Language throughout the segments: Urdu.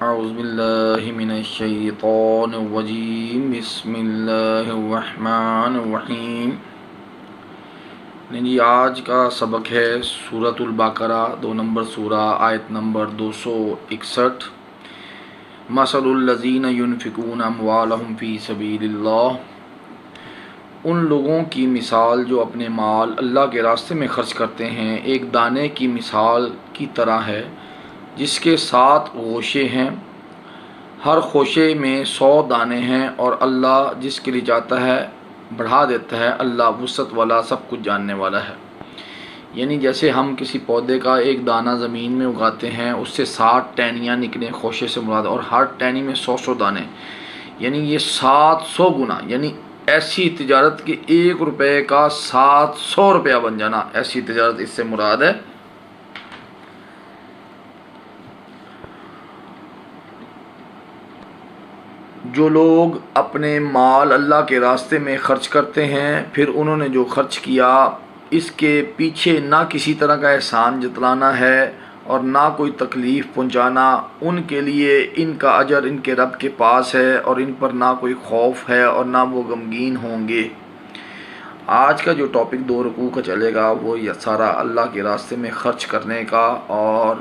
اعوذ باللہ من الشیطان الرجیم بسم اللہ الرحمن الرحیم۔ جی آج کا سبق ہے سورۃ البقرہ 2 نمبر سورہ آیت نمبر 261۔ مثل الذین ينفقون اموالهم فی سبیل اللہ، ان لوگوں کی مثال جو اپنے مال اللہ کے راستے میں خرچ کرتے ہیں ایک دانے کی مثال کی طرح ہے جس کے 7 خوشے ہیں، ہر خوشے میں 100 دانے ہیں، اور اللہ جس کے لیے چاہتا ہے بڑھا دیتا ہے، اللہ وسعت والا سب کچھ جاننے والا ہے۔ یعنی جیسے ہم کسی پودے کا ایک دانہ زمین میں اگاتے ہیں، اس سے 60 ٹہنیاں نکلیں، خوشے سے مراد، اور ہر ٹہنی میں 100 دانے، یعنی یہ 700 گنا، یعنی ایسی تجارت کہ 1 روپے کا 700 روپیہ بن جانا، ایسی تجارت اس سے مراد ہے۔ جو لوگ اپنے مال اللہ کے راستے میں خرچ کرتے ہیں، پھر انہوں نے جو خرچ کیا اس کے پیچھے نہ کسی طرح کا احسان جتلانا ہے اور نہ کوئی تکلیف پہنچانا، ان کے لیے ان کا اجر ان کے رب کے پاس ہے، اور ان پر نہ کوئی خوف ہے اور نہ وہ غمگین ہوں گے۔ آج کا جو ٹاپک 2 رکوع کا چلے گا وہ یہ سارا اللہ کے راستے میں خرچ کرنے کا، اور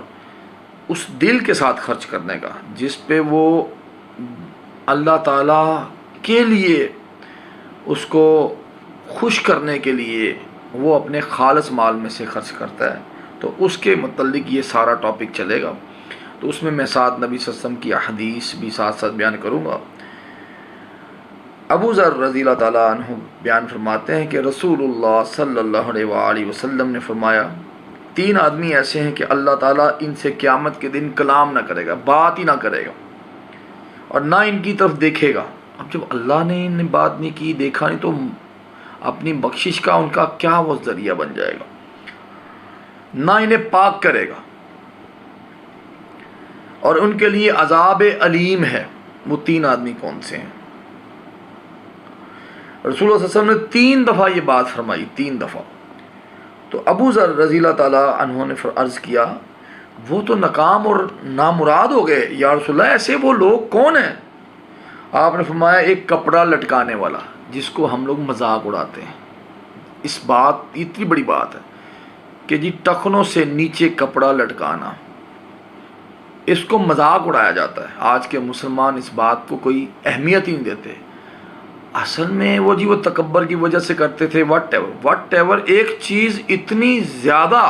اس دل کے ساتھ خرچ کرنے کا جس پہ وہ اللہ تعالیٰ کے لیے، اس کو خوش کرنے کے لیے وہ اپنے خالص مال میں سے خرچ کرتا ہے، تو اس کے متعلق یہ سارا ٹاپک چلے گا۔ تو اس میں ساتھ نبی صلی اللہ علیہ وسلم کی احادیث بھی ساتھ بیان کروں گا۔ ابو ذر رضی اللہ تعالیٰ عنہ بیان فرماتے ہیں کہ رسول اللہ صلی اللہ علیہ وآلہ وسلم نے فرمایا، 3 آدمی ایسے ہیں کہ اللہ تعالیٰ ان سے قیامت کے دن کلام نہ کرے گا، بات ہی نہ کرے گا، اور نہ ان کی طرف دیکھے گا۔ اب جب اللہ نے ان بات نہیں کی، دیکھا نہیں، تو اپنی بخشش کا ان کا کیا وہ ذریعہ بن جائے گا، نہ انہیں پاک کرے گا، اور ان کے لیے عذاب علیم ہے۔ وہ 3 آدمی کون سے ہیں؟ رسول اللہ صلی اللہ علیہ وسلم نے 3 دفعہ یہ بات فرمائی، 3 دفعہ۔ تو ابو ذر رضی اللہ تعالیٰ عنہ نے عرض کیا، وہ تو ناکام اور نامراد ہو گئے یا رسول اللہ، ایسے وہ لوگ کون ہیں؟ آپ نے فرمایا، ایک کپڑا لٹکانے والا، جس کو ہم لوگ مذاق اڑاتے ہیں۔ اس بات اتنی بڑی بات ہے کہ جی ٹخنوں سے نیچے کپڑا لٹکانا، اس کو مذاق اڑایا جاتا ہے۔ آج کے مسلمان اس بات کو کوئی اہمیت ہی نہیں دیتے۔ اصل میں وہ تکبر کی وجہ سے کرتے تھے۔ وٹ ایور ایک چیز اتنی زیادہ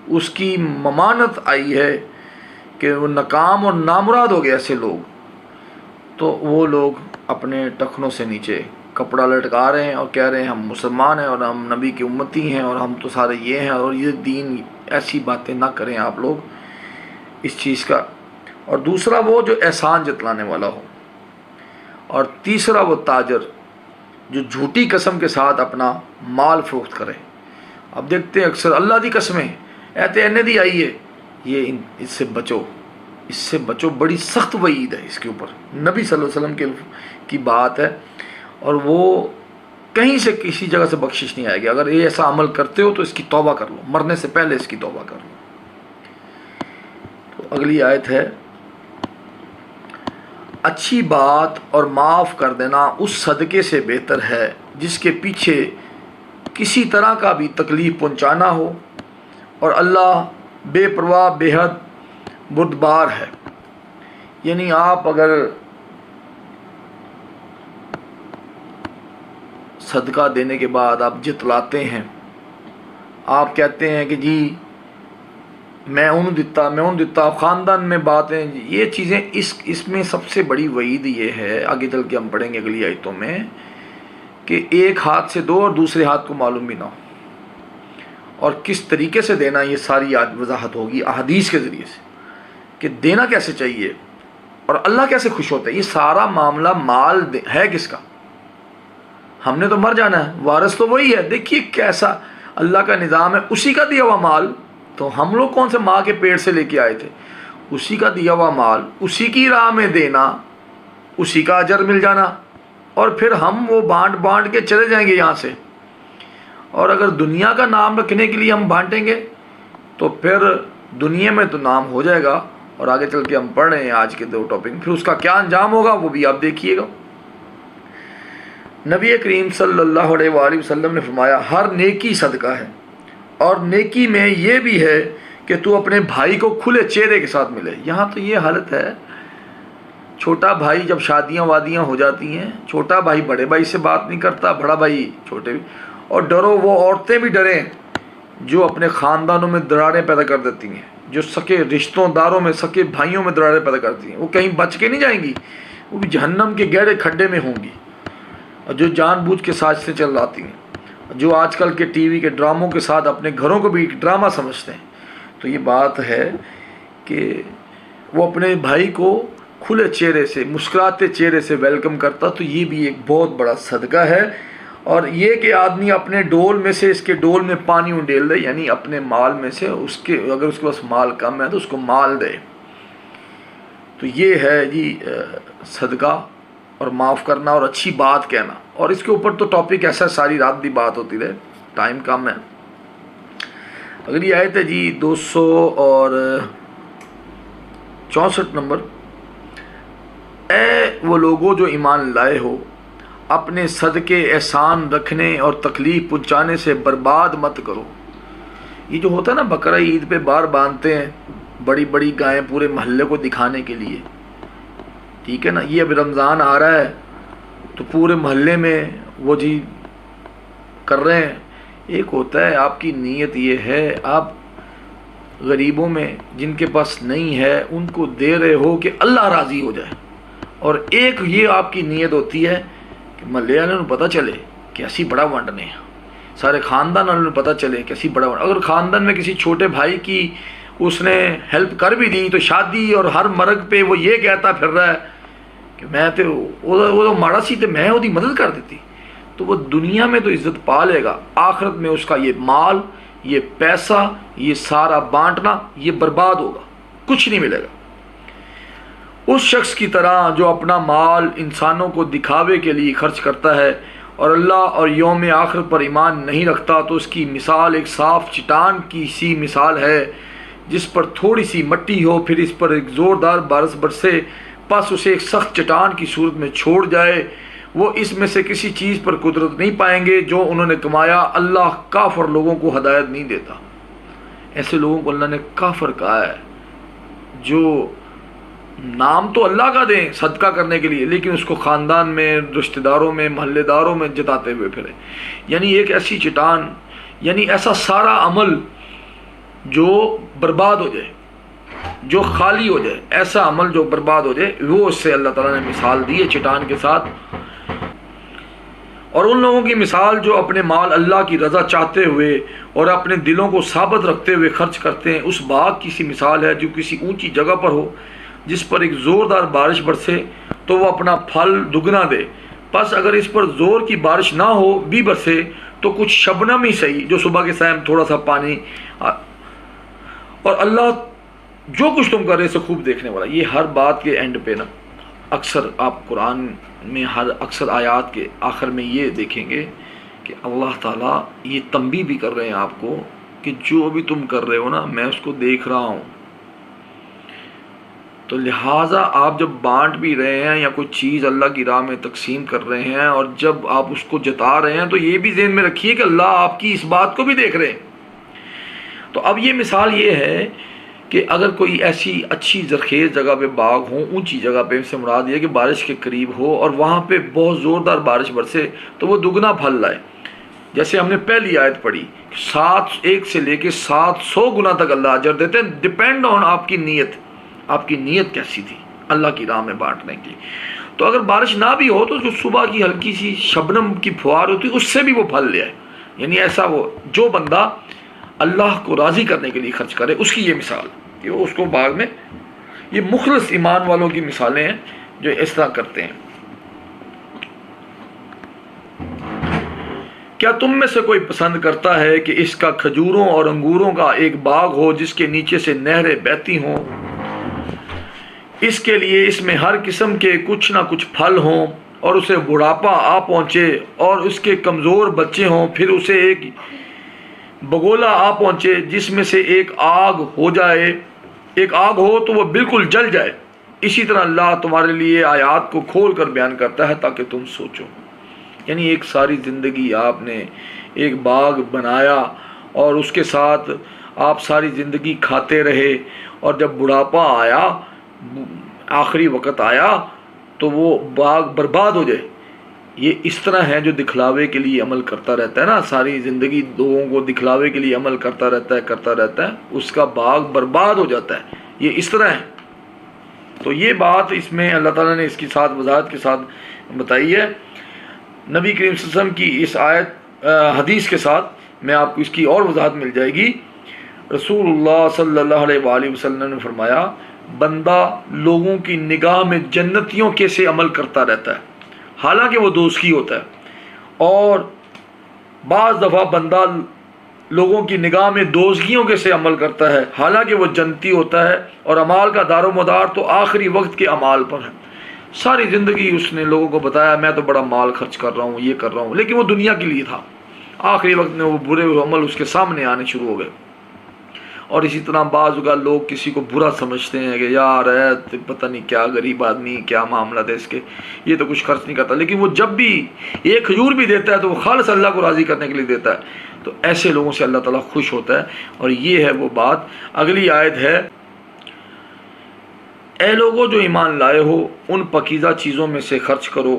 اس کی ممانت آئی ہے کہ وہ ناکام اور نامراد ہو گئے ایسے لوگ، تو وہ لوگ اپنے ٹخنوں سے نیچے کپڑا لٹکا رہے ہیں اور کہہ رہے ہیں ہم مسلمان ہیں اور ہم نبی کی امتی ہیں اور ہم تو سارے یہ ہیں، اور یہ دین، ایسی باتیں نہ کریں آپ لوگ اس چیز کا۔ اور دوسرا وہ جو احسان جتلانے والا ہو، اور تیسرا وہ تاجر جو جھوٹی قسم کے ساتھ اپنا مال فروخت کرے۔ اب دیکھتے ہیں اکثر اللہ دی قسمیں ایتے اینے دی آئی ہے، یہ اس سے بچو، اس سے بچو، بڑی سخت وعید ہے اس کے اوپر، نبی صلی اللہ علیہ وسلم کی بات ہے، اور وہ کہیں سے کسی جگہ سے بخشش نہیں آئے گی۔ اگر یہ ایسا عمل کرتے ہو تو اس کی توبہ کر لو، مرنے سے پہلے اس کی توبہ کر لو۔ تو اگلی آیت ہے، اچھی بات اور معاف کر دینا اس صدقے سے بہتر ہے جس کے پیچھے کسی طرح کا بھی تکلیف پہنچانا ہو، اور اللہ بے پرواہ بے حد بردبار ہے۔ یعنی آپ اگر صدقہ دینے کے بعد آپ جتلاتے ہیں، آپ کہتے ہیں کہ جی میں انہوں دیتا، خاندان میں باتیں، یہ چیزیں، اس میں سب سے بڑی وعید یہ ہے، آگے چل کے ہم پڑھیں گے اگلی آیتوں میں، کہ ایک ہاتھ سے دو اور دوسرے ہاتھ کو معلوم بھی نہ ہو، اور کس طریقے سے دینا، یہ ساری وضاحت ہوگی احادیث کے ذریعے سے کہ دینا کیسے چاہیے اور اللہ کیسے خوش ہوتا ہے۔ یہ سارا معاملہ مال ہے کس کا؟ ہم نے تو مر جانا ہے، وارث تو وہی ہے۔ دیکھیے کیسا اللہ کا نظام ہے، اسی کا دیا ہوا مال، تو ہم لوگ کون سے ماں کے پیٹ سے لے کے آئے تھے؟ اسی کا دیا ہوا مال، اسی کی راہ میں دینا، اسی کا اجر مل جانا، اور پھر ہم وہ بانٹ کے چلے جائیں گے یہاں سے۔ اور اگر دنیا کا نام رکھنے کے لیے ہم بانٹیں گے تو پھر دنیا میں تو نام ہو جائے گا، اور آگے چل کے ہم پڑھ رہے ہیں آج کے 2 ٹاپک، پھر اس کا کیا انجام ہوگا وہ بھی آپ دیکھیے گا۔ نبی کریم صلی اللہ علیہ وآلہ وسلم نے فرمایا ہر نیکی صدقہ ہے، اور نیکی میں یہ بھی ہے کہ تو اپنے بھائی کو کھلے چہرے کے ساتھ ملے۔ یہاں تو یہ حالت ہے، چھوٹا بھائی جب شادیاں وادیاں ہو جاتی ہیں، چھوٹا بھائی بڑے بھائی سے بات نہیں کرتا، بڑا بھائی چھوٹے بھی، اور ڈرو وہ عورتیں بھی ڈریں جو اپنے خاندانوں میں دراریں پیدا کر دیتی ہیں، جو سکے رشتوں داروں میں، سکے بھائیوں میں دراریں پیدا کرتی ہیں، وہ کہیں بچ کے نہیں جائیں گی، وہ بھی جہنم کے گہرے کھڈے میں ہوں گی، اور جو جان بوجھ کے سازشیں چل جاتی ہیں، جو آج کل کے ٹی وی کے ڈراموں کے ساتھ اپنے گھروں کو بھی ایک ڈرامہ سمجھتے ہیں۔ تو یہ بات ہے کہ وہ اپنے بھائی کو کھلے چہرے سے، مسکراتے چہرے سے ویلکم کرتا، تو یہ بھی ایک بہت بڑا صدقہ ہے۔ اور یہ کہ آدمی اپنے ڈول میں سے، اس کے ڈول میں پانی انڈیل دے، یعنی اپنے مال میں سے اگر اس کے پاس مال کم ہے تو اس کو مال دے، تو یہ ہے جی صدقہ اور معاف کرنا اور اچھی بات کہنا۔ اور اس کے اوپر تو ٹاپک ایسا ساری رات بھی بات ہوتی رہے، ٹائم کم ہے۔ اگلی آیت ہے جی 264 نمبر، اے وہ لوگوں جو ایمان لائے ہو، اپنے صدقے احسان رکھنے اور تکلیف پہنچانے سے برباد مت کرو۔ یہ جو ہوتا ہے نا، بقرہ عید پہ بار باندھتے ہیں بڑی بڑی گائیں پورے محلے کو دکھانے کے لیے، ٹھیک ہے نا، یہ اب رمضان آ رہا ہے تو پورے محلے میں وہ جی کر رہے ہیں۔ ایک ہوتا ہے آپ کی نیت یہ ہے، آپ غریبوں میں جن کے پاس نہیں ہے ان کو دے رہے ہو کہ اللہ راضی ہو جائے، اور ایک یہ آپ کی نیت ہوتی ہے کہ محلے والوں کو پتہ چلے کہ اسی بڑا ونڈنے ہیں، سارے خاندان والوں کو پتہ چلے کہ اسی بڑا ونڈ۔ اگر خاندان میں کسی چھوٹے بھائی کی اس نے ہیلپ کر بھی دی تو شادی اور ہر مرگ پہ وہ یہ کہتا پھر رہا ہے کہ میں تو وہ ماڑا سی تو میں وہی مدد کر دیتی، تو وہ دنیا میں تو عزت پا لے گا، آخرت میں اس کا یہ مال، یہ پیسہ، یہ سارا بانٹنا یہ برباد ہوگا، کچھ نہیں ملے گا۔ اس شخص کی طرح جو اپنا مال انسانوں کو دکھاوے کے لیے خرچ کرتا ہے اور اللہ اور یوم آخرت پر ایمان نہیں رکھتا، تو اس کی مثال ایک صاف چٹان کی سی مثال ہے جس پر تھوڑی سی مٹی ہو، پھر اس پر ایک زوردار بارش برسے، پس اسے ایک سخت چٹان کی صورت میں چھوڑ جائے، وہ اس میں سے کسی چیز پر قدرت نہیں پائیں گے جو انہوں نے کمایا۔ اللہ کافر لوگوں کو ہدایت نہیں دیتا۔ ایسے لوگوں کو اللہ نے کافر کہا ہے جو نام تو اللہ کا دیں صدقہ کرنے کے لیے، لیکن اس کو خاندان میں، رشتہ داروں میں، محلے داروں میں جتاتے ہوئے پھرے، یعنی ایک ایسی چٹان، یعنی ایسا سارا عمل جو برباد ہو جائے، جو خالی ہو جائے، ایسا عمل جو برباد ہو جائے، وہ اس سے اللہ تعالیٰ نے مثال دی ہے چٹان کے ساتھ۔ اور ان لوگوں کی مثال جو اپنے مال اللہ کی رضا چاہتے ہوئے اور اپنے دلوں کو ثابت رکھتے ہوئے خرچ کرتے ہیں، اس باغ کی سی مثال ہے جو کسی اونچی جگہ پر ہو، جس پر ایک زوردار بارش برسے تو وہ اپنا پھل دگنا دے، پس اگر اس پر زور کی بارش نہ ہو بھی برسے تو کچھ شبنم ہی صحیح، جو صبح کے ٹائم تھوڑا سا پانی، اور اللہ جو کچھ تم کر رہے سے خوب دیکھنے والا۔ یہ ہر بات کے اینڈ پہ نا، اکثر آپ قرآن میں اکثر آیات کے آخر میں یہ دیکھیں گے کہ اللہ تعالیٰ یہ تنبیہ بھی کر رہے ہیں آپ کو کہ جو بھی تم کر رہے ہو نا، میں اس کو دیکھ رہا ہوں۔ تو لہٰذا آپ جب بانٹ بھی رہے ہیں یا کوئی چیز اللہ کی راہ میں تقسیم کر رہے ہیں، اور جب آپ اس کو جتا رہے ہیں، تو یہ بھی ذہن میں رکھیے کہ اللہ آپ کی اس بات کو بھی دیکھ رہے ہیں۔ تو اب یہ مثال یہ ہے کہ اگر کوئی ایسی اچھی زرخیز جگہ پہ باغ ہو، اونچی جگہ پہ، سے مراد یہ کہ بارش کے قریب ہو، اور وہاں پہ بہت زوردار بارش برسے تو وہ دگنا پھل لائے، جیسے ہم نے پہلی آیت پڑھی، 1 سے لے کے 700 گنا تک اللہ اجر دیتے ہیں، ڈپینڈ آن آپ کی نیت، آپ کی نیت کیسی تھی اللہ کی راہ میں بانٹنے کی۔ تو اگر بارش نہ بھی ہو تو جو صبح کی ہلکی سی شبنم کی پھوار ہوتی ہے، اس سے بھی وہ پھل لے آئے، یعنی ایسا وہ جو بندہ اللہ کو راضی کرنے کے لیے خرچ کرے، اس کی یہ مثال کہ وہ اس کو باغ میں، یہ مخلص ایمان والوں کی مثالیں ہیں جو اس طرح کرتے ہیں۔ کیا تم میں سے کوئی پسند کرتا ہے کہ اس کا کھجوروں اور انگوروں کا ایک باغ ہو جس کے نیچے سے نہریں بہتی ہوں، اس کے لیے اس میں ہر قسم کے کچھ نہ کچھ پھل ہوں، اور اسے بڑھاپا آ پہنچے اور اس کے کمزور بچے ہوں، پھر اسے ایک بگولا آ پہنچے جس میں سے ایک آگ ہو جائے، ایک آگ ہو تو وہ بالکل جل جائے، اسی طرح اللہ تمہارے لیے آیات کو کھول کر بیان کرتا ہے تاکہ تم سوچو۔ یعنی ایک ساری زندگی آپ نے ایک باغ بنایا اور اس کے ساتھ آپ ساری زندگی کھاتے رہے، اور جب بڑھاپا آیا، آخری وقت آیا، تو وہ باغ برباد ہو جائے۔ یہ اس طرح ہے جو دکھلاوے کے لیے عمل کرتا رہتا ہے نا، ساری زندگی لوگوں کو دکھلاوے کے لیے عمل کرتا رہتا ہے، اس کا باغ برباد ہو جاتا ہے۔ یہ اس طرح ہے۔ تو یہ بات اس میں اللہ تعالیٰ نے اس کی ساتھ وضاحت کے ساتھ بتائی ہے۔ نبی کریم صلی اللہ علیہ وسلم کی اس حدیث کے ساتھ میں آپ کو اس کی اور وضاحت مل جائے گی۔ رسول اللہ صلی اللہ علیہ وآلہ وسلم نے فرمایا، بندہ لوگوں کی نگاہ میں جنتیوں کے سے عمل کرتا رہتا ہے حالانکہ وہ دوزخی ہوتا ہے، اور بعض دفعہ بندہ لوگوں کی نگاہ میں دوزخیوں کے سے عمل کرتا ہے حالانکہ وہ جنتی ہوتا ہے، اور اعمال کا دار و مدار تو آخری وقت کے اعمال پر ہے۔ ساری زندگی اس نے لوگوں کو بتایا میں تو بڑا مال خرچ کر رہا ہوں، یہ کر رہا ہوں، لیکن وہ دنیا کے لیے تھا۔ آخری وقت میں وہ برے عمل اس کے سامنے آنے شروع ہو گئے۔ اور اسی طرح بعض اوقات لوگ کسی کو برا سمجھتے ہیں کہ یار ہے پتہ نہیں کیا غریب آدمی، کیا معاملہ ہے اس کے، یہ تو کچھ خرچ نہیں کرتا، لیکن وہ جب بھی ایک کھجور بھی دیتا ہے تو وہ خالص اللہ کو راضی کرنے کے لیے دیتا ہے۔ تو ایسے لوگوں سے اللہ تعالیٰ خوش ہوتا ہے، اور یہ ہے وہ بات۔ اگلی آیت ہے، اے لوگوں جو ایمان لائے ہو ان پاکیزہ چیزوں میں سے خرچ کرو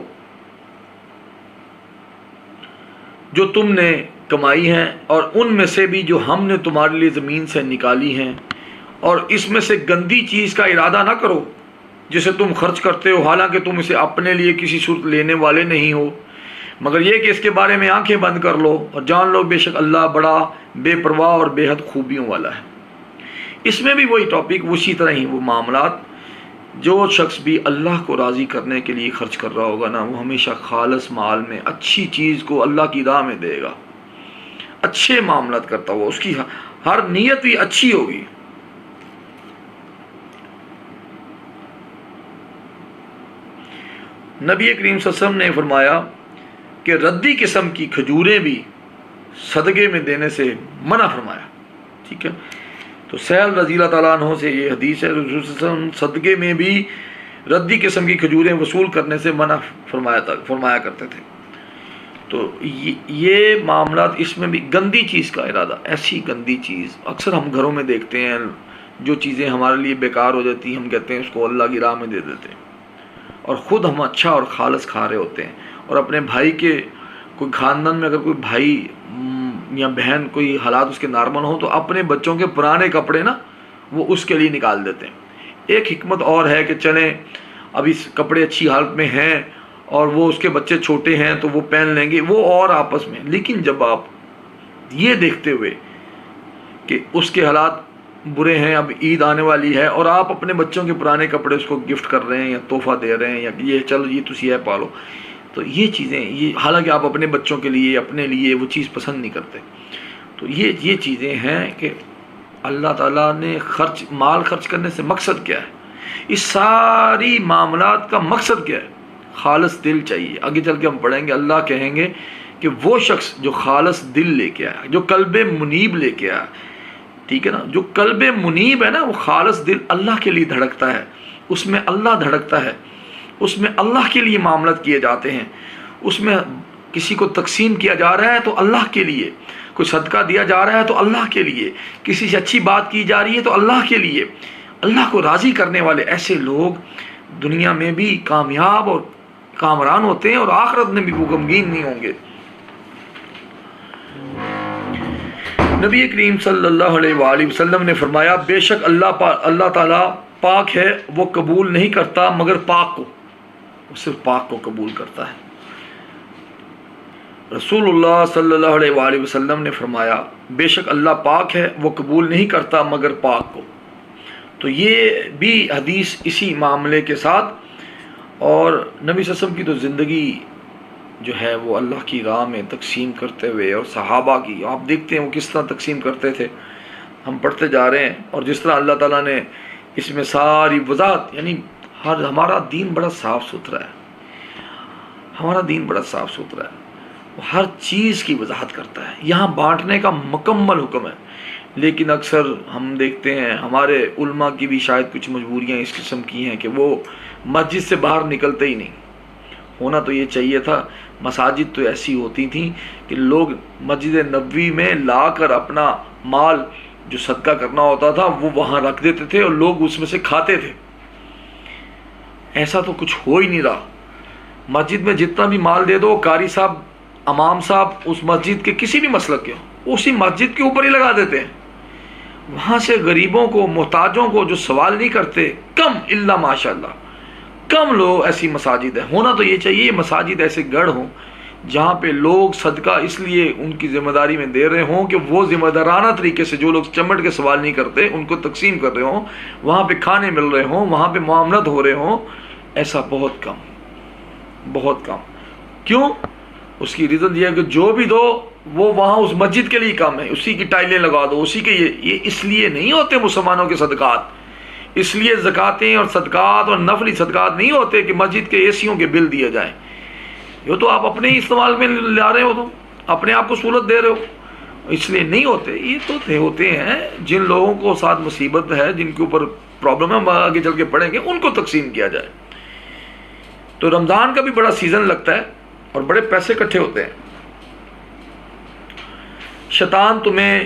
جو تم نے کمائی ہیں، اور ان میں سے بھی جو ہم نے تمہارے لیے زمین سے نکالی ہیں، اور اس میں سے گندی چیز کا ارادہ نہ کرو جسے تم خرچ کرتے ہو حالانکہ تم اسے اپنے لیے کسی صورت لینے والے نہیں ہو، مگر یہ کہ اس کے بارے میں آنکھیں بند کر لو اور جان لو بے شک اللہ بڑا بے پرواہ اور بے حد خوبیوں والا ہے۔ اس میں بھی وہی ٹاپک، اسی طرح ہی وہ معاملات۔ جو شخص بھی اللہ کو راضی کرنے کے لیے خرچ کر رہا ہوگا نا، وہ ہمیشہ خالص مال میں اچھی چیز کو اللہ کی راہ میں دے گا، اچھے معاملات کرتا ہوا، اس کی ہر نیت بھی اچھی ہوگی۔ نبی کریم صلی اللہ علیہ وسلم نے فرمایا کہ ردی قسم کی کھجوریں بھی صدقے میں دینے سے منع فرمایا، ٹھیک ہے۔ تو سہل رضی اللہ تعالیٰ عنہ سے یہ حدیث ہے، رسول صلی اللہ علیہ وسلم صدقے میں بھی ردی قسم کی کھجوریں وصول کرنے سے منع فرمایا کرتے تھے۔ تو یہ معاملات، اس میں بھی گندی چیز کا ارادہ، ایسی گندی چیز اکثر ہم گھروں میں دیکھتے ہیں، جو چیزیں ہمارے لیے بیکار ہو جاتی ہیں ہم کہتے ہیں اس کو اللہ کی راہ میں دے دیتے ہیں، اور خود ہم اچھا اور خالص کھا رہے ہوتے ہیں، اور اپنے بھائی کے کوئی خاندان میں اگر کوئی بھائی یا بہن کوئی حالات اس کے نارمل ہوں تو اپنے بچوں کے پرانے کپڑے نا وہ اس کے لیے نکال دیتے ہیں۔ ایک حکمت اور ہے کہ چلیں ابھی کپڑے اچھی حالت میں ہیں اور وہ اس کے بچے چھوٹے ہیں تو وہ پہن لیں گے، وہ اور آپس میں۔ لیکن جب آپ یہ دیکھتے ہوئے کہ اس کے حالات برے ہیں، اب عید آنے والی ہے اور آپ اپنے بچوں کے پرانے کپڑے اس کو گفٹ کر رہے ہیں یا تحفہ دے رہے ہیں، یا یہ چلو یہ تسی ہے پالو، تو یہ چیزیں، یہ حالانکہ آپ اپنے بچوں کے لیے اپنے لیے وہ چیز پسند نہیں کرتے، تو یہ چیزیں ہیں کہ اللہ تعالیٰ نے مال خرچ کرنے سے مقصد کیا ہے، اس ساری معاملات کا مقصد کیا ہے؟ خالص دل چاہیے۔ آگے چل کے ہم پڑھیں گے، اللہ کہیں گے کہ وہ شخص جو خالص دل لے کے آیا، جو قلب منیب لے کے آیا، ٹھیک ہے نا، جو قلب منیب ہے نا، وہ خالص دل اللہ کے لیے دھڑکتا ہے، اس میں اللہ دھڑکتا ہے، اس میں اللہ کے لیے معاملات کیے جاتے ہیں، اس میں کسی کو تقسیم کیا جا رہا ہے تو اللہ کے لیے، کوئی صدقہ دیا جا رہا ہے تو اللہ کے لیے، کسی سے اچھی بات کی جا رہی ہے تو اللہ کے لیے، اللہ کو راضی کرنے والے ایسے لوگ دنیا میں بھی کامیاب اور کامران ہوتے ہیں، اور آخرت میں بھی وہ غمگین نہیں ہوں گے۔ نبی کریم صلی اللہ علیہ وآلہ وسلم نے فرمایا، بے شک اللہ تعالیٰ پاک ہے، وہ قبول نہیں کرتا مگر پاک کو، وہ صرف پاک کو قبول کرتا ہے۔ رسول اللہ صلی اللہ علیہ وآلہ وسلم نے فرمایا، بے شک اللہ پاک ہے، وہ قبول نہیں کرتا مگر پاک کو۔ تو یہ بھی حدیث اسی معاملے کے ساتھ، اور نبی صلی اللہ علیہ وسلم کی تو زندگی جو ہے وہ اللہ کی راہ میں تقسیم کرتے ہوئے، اور صحابہ کی آپ دیکھتے ہیں وہ کس طرح تقسیم کرتے تھے، ہم پڑھتے جا رہے ہیں، اور جس طرح اللہ تعالیٰ نے اس میں ساری وضاحت، یعنی ہمارا دین بڑا صاف ستھرا ہے، ہمارا دین بڑا صاف ستھرا ہے، وہ ہر چیز کی وضاحت کرتا ہے۔ یہاں بانٹنے کا مکمل حکم ہے، لیکن اکثر ہم دیکھتے ہیں ہمارے علماء کی بھی شاید کچھ مجبوریاں اس قسم کی ہیں کہ وہ مسجد سے باہر نکلتے ہی نہیں۔ ہونا تو یہ چاہیے تھا، مساجد تو ایسی ہوتی تھیں کہ لوگ مسجد نبوی میں لا کر اپنا مال جو صدقہ کرنا ہوتا تھا وہ وہاں رکھ دیتے تھے اور لوگ اس میں سے کھاتے تھے۔ ایسا تو کچھ ہو ہی نہیں رہا۔ مسجد میں جتنا بھی مال دے دو، قاری صاحب، امام صاحب اس مسجد کے کسی بھی مسلک کے ہوں، اسی مسجد کے اوپر ہی لگا دیتے ہیں۔ وہاں سے غریبوں کو، محتاجوں کو جو سوال نہیں کرتے، کم الا ماشاء اللہ کم لوگ ایسی مساجد ہیں۔ ہونا تو یہ چاہیے مساجد ایسے گڑھ ہوں جہاں پہ لوگ صدقہ اس لیے ان کی ذمہ داری میں دے رہے ہوں کہ وہ ذمہ دارانہ طریقے سے جو لوگ چمٹ کے سوال نہیں کرتے ان کو تقسیم کر رہے ہوں، وہاں پہ کھانے مل رہے ہوں، وہاں پہ معاملات ہو رہے ہوں۔ ایسا بہت کم، بہت کم۔ کیوں؟ اس کی ریزن یہ ہے کہ جو بھی دو وہ وہاں اس مسجد کے لیے کم ہے، اسی کی ٹائلیں لگا دو، اسی کے یہ اس لیے نہیں ہوتے مسلمانوں کے صدقات، اس لیے زکاتیں اور صدقات اور نفلی صدقات نہیں ہوتے کہ مسجد کے اے سیوں کے بل دیے جائیں۔ یہ تو آپ اپنے استعمال میں لا رہے ہو، تو اپنے آپ کو سہولت دے رہے ہو، اس لیے نہیں ہوتے۔ یہ تو ہوتے ہیں جن لوگوں کو ساتھ مصیبت ہے، جن کے اوپر پرابلم ہے، ہم آگے چل کے پڑھیں گے، ان کو تقسیم کیا جائے۔ تو رمضان کا بھی بڑا سیزن لگتا ہے اور بڑے پیسے اکٹھے ہوتے ہیں۔ شیطان تمہیں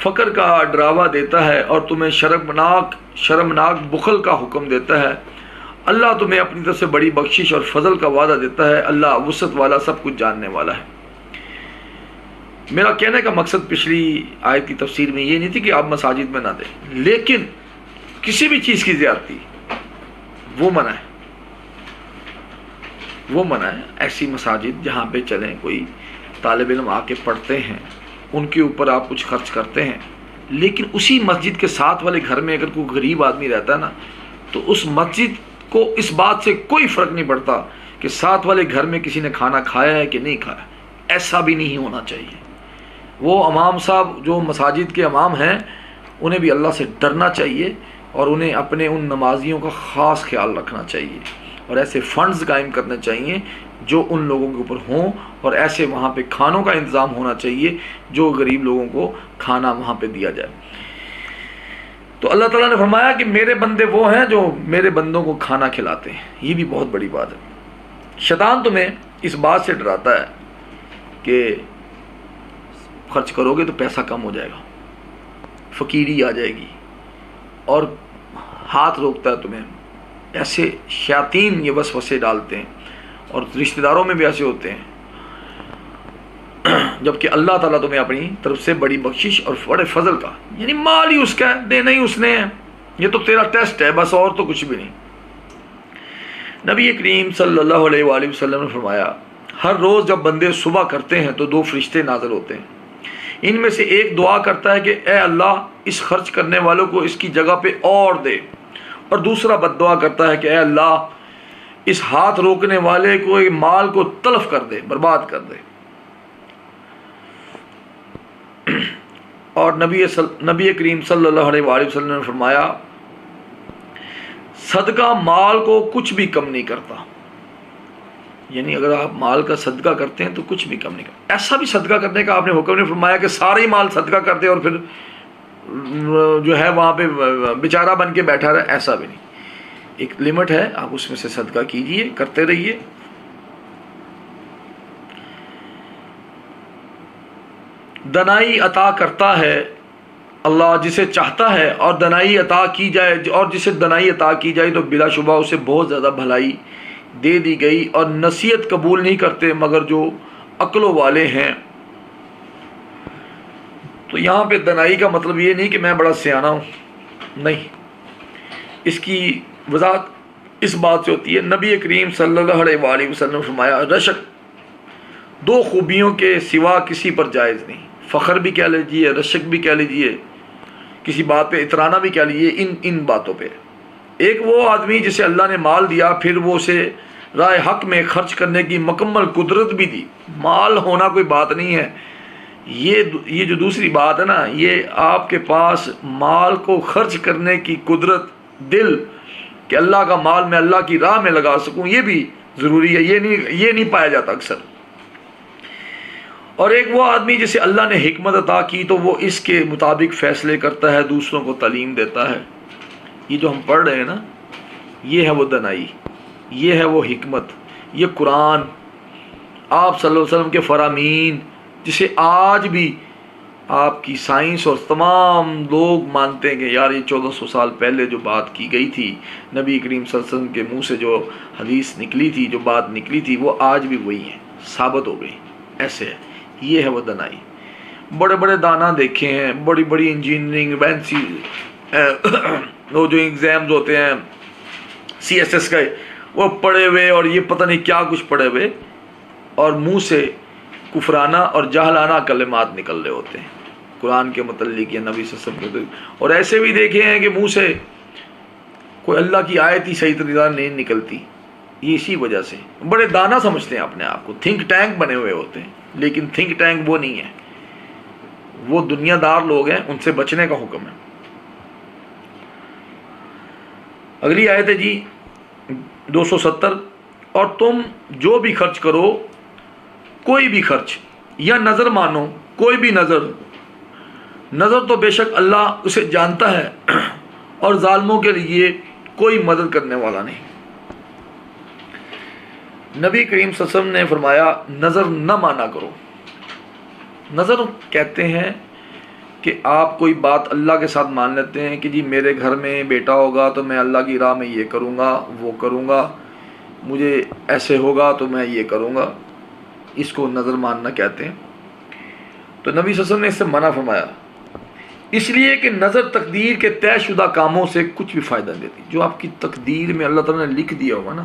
فقر کا ڈراوا دیتا ہے اور تمہیں شرمناک بخل کا حکم دیتا ہے۔ اللہ تمہیں اپنی طرف سے بڑی بخشش اور فضل کا وعدہ دیتا ہے، اللہ وسعت والا، سب کچھ جاننے والا ہے۔ میرا کہنے کا مقصد پچھلی آیت کی تفسیر میں یہ نہیں تھی کہ آپ مساجد میں نہ دیں، لیکن کسی بھی چیز کی زیادتی وہ منع ہے، وہ منع ہے۔ ایسی مساجد جہاں پہ چلیں کوئی طالب علم آ کے پڑھتے ہیں، ان کے اوپر آپ کچھ خرچ کرتے ہیں، لیکن اسی مسجد کے ساتھ والے گھر میں اگر کوئی غریب آدمی رہتا ہے نا، تو اس مسجد کو اس بات سے کوئی فرق نہیں پڑتا کہ ساتھ والے گھر میں کسی نے کھانا کھایا ہے کہ نہیں کھایا۔ ایسا بھی نہیں ہونا چاہیے۔ وہ امام صاحب جو مساجد کے امام ہیں انہیں بھی اللہ سے ڈرنا چاہیے اور انہیں اپنے ان نمازیوں کا خاص خیال رکھنا چاہیے، اور ایسے فنڈز قائم کرنے چاہیے جو ان لوگوں کے اوپر ہوں، اور ایسے وہاں پہ کھانوں کا انتظام ہونا چاہیے جو غریب لوگوں کو کھانا وہاں پہ دیا جائے۔ تو اللہ تعالیٰ نے فرمایا کہ میرے بندے وہ ہیں جو میرے بندوں کو کھانا کھلاتے ہیں۔ یہ بھی بہت بڑی بات ہے۔ شیطان تمہیں اس بات سے ڈراتا ہے کہ خرچ کرو گے تو پیسہ کم ہو جائے گا، فقیری آ جائے گی، اور ہاتھ روکتا ہے تمہیں۔ ایسے شیاطین یہ وسوسے ڈالتے ہیں، اور رشتہ داروں میں بھی ایسے ہوتے ہیں، جبکہ اللہ تعالیٰ تمہیں اپنی طرف سے بڑی بخشش اور بڑے فضل کا، یعنی مال ہی اس کا ہے، دینا ہی اس نے ہے، یہ تو تیرا ٹیسٹ ہے بس، اور تو کچھ بھی نہیں۔ نبی کریم صلی اللہ علیہ وآلہ وسلم نے فرمایا، ہر روز جب بندے صبح کرتے ہیں تو 2 فرشتے نازل ہوتے ہیں، ان میں سے ایک دعا کرتا ہے کہ اے اللہ اس خرچ کرنے والوں کو اس کی جگہ پہ اور دے، اور دوسرا بد دعا کرتا ہے کہ اے اللہ اس ہاتھ روکنے والے کو مال کو تلف کر دے، برباد کر دے۔ اور نبی کریم صلی اللہ علیہ وآلہ وسلم نے فرمایا، صدقہ مال کو کچھ بھی کم نہیں کرتا، یعنی اگر آپ مال کا صدقہ کرتے ہیں تو کچھ بھی کم نہیں کرتا۔ ایسا بھی صدقہ کرنے کا آپ نے حکم نہیں فرمایا کہ سارا ہی مال صدقہ کر دے اور پھر جو ہے وہاں پہ بیچارہ بن کے بیٹھا رہے، ایسا بھی نہیں۔ ایک لمٹ ہے، آپ اس میں سے صدقہ کیجئے، کرتے رہیے۔ دنائی عطا کرتا ہے اللہ جسے چاہتا ہے، اور دنائی عطا کی جائے، اور جسے دنائی عطا کی جائے تو بلا شبہ اسے بہت زیادہ بھلائی دے دی گئی، اور نصیحت قبول نہیں کرتے مگر جو عقلوں والے ہیں۔ تو یہاں پہ دنائی کا مطلب یہ نہیں کہ میں بڑا سیانہ ہوں، نہیں، اس کی وضاحت اس بات سے ہوتی ہے، نبی کریم صلی اللہ علیہ وآلہ وسلم نے فرمایا، رشک 2 خوبیوں کے سوا کسی پر جائز نہیں۔ فخر بھی کہہ لیجیے، رشک بھی کہہ لیجیے، کسی بات پہ اترانا بھی کہہ لیجیے، ان باتوں پہ۔ ایک وہ آدمی جسے اللہ نے مال دیا، پھر وہ اسے راہ حق میں خرچ کرنے کی مکمل قدرت بھی دی۔ مال ہونا کوئی بات نہیں ہے، یہ جو دوسری بات ہے نا، یہ آپ کے پاس مال کو خرچ کرنے کی قدرت، دل کہ اللہ کا مال میں اللہ کی راہ میں لگا سکوں، یہ بھی ضروری ہے، یہ نہیں پایا جاتا اکثر۔ اور ایک وہ آدمی جسے اللہ نے حکمت عطا کی تو وہ اس کے مطابق فیصلے کرتا ہے، دوسروں کو تعلیم دیتا ہے۔ یہ جو ہم پڑھ رہے ہیں نا، یہ ہے وہ دانائی، یہ ہے وہ حکمت، یہ قرآن، آپ صلی اللہ علیہ وسلم کے فرامین، جسے آج بھی آپ کی سائنس اور تمام لوگ مانتے ہیں کہ یار یہ 1400 سال پہلے جو بات کی گئی تھی، نبی کریم صلی اللہ علیہ وسلم کے منہ سے جو حدیث نکلی تھی، جو بات نکلی تھی، وہ آج بھی وہی ہے، ثابت ہو گئی۔ ایسے ہے، یہ ہے وہ دانائی۔ بڑے بڑے دانا دیکھے ہیں، بڑی بڑی انجینئرنگ وینسی وہ جو ایگزامز ہوتے ہیں CSS کا، وہ پڑھے ہوئے اور یہ پتہ نہیں کیا کچھ پڑھے ہوئے، اور منہ سے کفرانہ اور جہلانہ کلمات نکل رہے ہوتے ہیں قرآن کے متعلق یا نبی صلی اللہ علیہ وسلم کے متعلق۔ اور ایسے بھی دیکھے ہیں کہ منہ سے کوئی اللہ کی آیت ہی صحیح طریقہ نہیں نکلتی۔ یہ اسی وجہ سے بڑے دانا سمجھتے ہیں اپنے آپ کو، تھنک ٹینک بنے ہوئے ہوتے ہیں، لیکن تھنک ٹینک وہ نہیں ہے، وہ دنیا دار لوگ ہیں، ان سے بچنے کا حکم ہے۔ اگلی آیت ہے جی 270، اور تم جو بھی خرچ کرو، کوئی بھی خرچ یا نظر مانو، کوئی بھی نظر تو بے شک اللہ اسے جانتا ہے، اور ظالموں کے لیے کوئی مدد کرنے والا نہیں۔ نبی کریم صلی اللہ علیہ وسلم نے فرمایا نظر نہ مانا کرو۔ نظر کہتے ہیں کہ آپ کوئی بات اللہ کے ساتھ مان لیتے ہیں کہ جی میرے گھر میں بیٹا ہوگا تو میں اللہ کی راہ میں یہ کروں گا، وہ کروں گا، مجھے ایسے ہوگا تو میں یہ کروں گا، اس کو نظر ماننا کہتے ہیں۔ تو نبی صلی اللہ علیہ وسلم نے اس سے منع فرمایا، اس لیے کہ نظر تقدیر کے طے شدہ کاموں سے کچھ بھی فائدہ نہیں دیتی۔ جو آپ کی تقدیر میں اللہ تعالیٰ نے لکھ دیا ہوگا نا،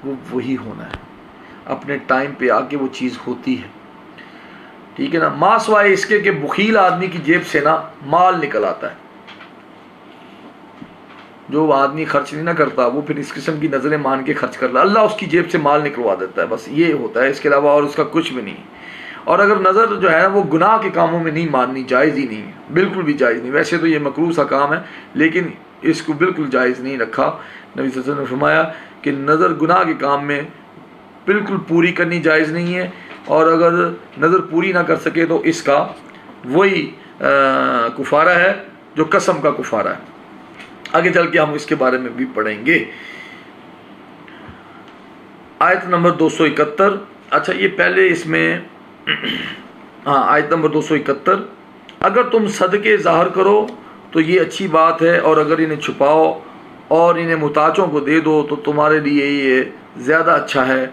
وہ وہی ہونا ہے، اپنے ٹائم پہ آ کے وہ چیز ہوتی ہے، ٹھیک ہے نا۔ ماں سوائے اس کے کہ بخیل آدمی کی جیب سے نا مال نکل آتا ہے، جو آدمی خرچ نہیں نہ کرتا وہ پھر اس قسم کی نظریں مان کے خرچ کرتا ہے، اللہ اس کی جیب سے مال نکلوا دیتا ہے، بس یہ ہوتا ہے، اس کے علاوہ اور اس کا کچھ بھی نہیں۔ اور اگر نظر جو ہے وہ گناہ کے کاموں میں نہیں ماننی، جائز ہی نہیں ہے، بالکل بھی جائز نہیں۔ ویسے تو یہ مکروہ سا کام ہے، لیکن اس کو بالکل جائز نہیں رکھا۔ نبی صلی اللہ علیہ وسلم نے فرمایا کہ نظر گناہ کے کام میں بالکل پوری کرنی جائز نہیں ہے، اور اگر نظر پوری نہ کر سکے تو اس کا وہی کفارہ ہے جو قسم کا کفارہ ہے۔ آگے چل کے ہم اس کے بارے میں بھی پڑھیں گے۔ آیت نمبر 271۔ اچھا یہ پہلے اس میں آیت نمبر 271، اگر تم صدقے ظاہر کرو تو یہ اچھی بات ہے، اور اگر انہیں چھپاؤ اور انہیں محتاجوں کو دے دو تو تمہارے لیے یہ زیادہ اچھا ہے،